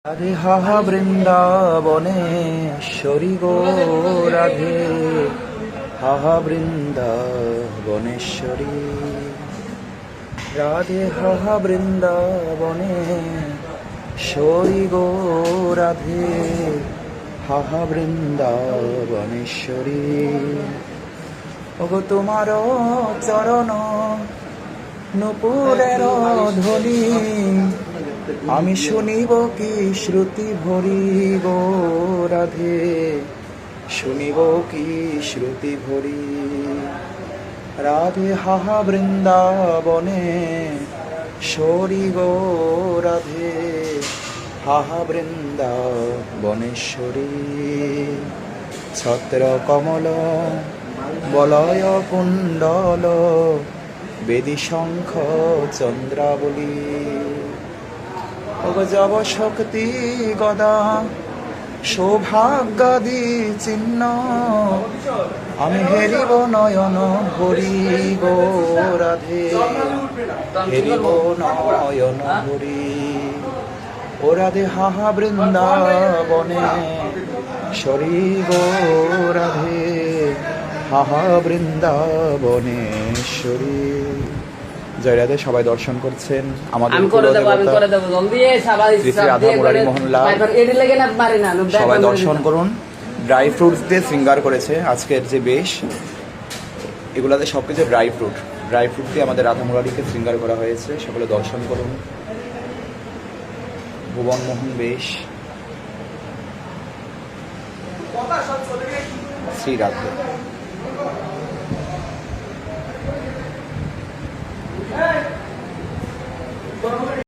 রাধে হাহা বৃন্দাবনেশ্বরী গো রাধে হাহা বৃন্দাবনেশ্বরী রাধে হাহা বৃন্দাবনেশ্বরী গো রাধে হাহা বৃন্দাবনেশ্বরী ওগো তোমার চরণ নূপুরের ধ্বনি আমি শুনিব কি শ্রুতি ভরি গো রাধে শুনিব কি শ্রুতি ভরি রাধে হাহা বৃন্দাবনে শরী গো রাধে হাহা বৃন্দাবনেশ্বরী ছত্র কমল বলয় কুণ্ডল বেদী শঙ্খ চন্দ্রাবলী জব শক্তি গদা সৌভাগ্যাদি চিহ্ন আমি হেরিব নয়ন ভরি গো রাধে হেরিব নয়ন ভরি ও রাধে হাহা বৃন্দাবনে শরী গো রাধে হাহা বৃন্দাবনেশ্বরী। জয় রাধে। সবাই দর্শন করছেন আমাদের রাধা মুরারি মোহনলাল। সবাই দর্শন করুন। ড্রাই ফ্রুটস দিয়ে শৃঙ্গার করেছে আজকের যে বেশ, এগুলাতে সবকিছু ড্রাই ফ্রুট দিয়ে আমাদের রাধা মুরারিকে শৃঙ্গার করা হয়েছে। সকলে দর্শন করুন। ভুবন মোহন বেশ, শ্রী রাধে।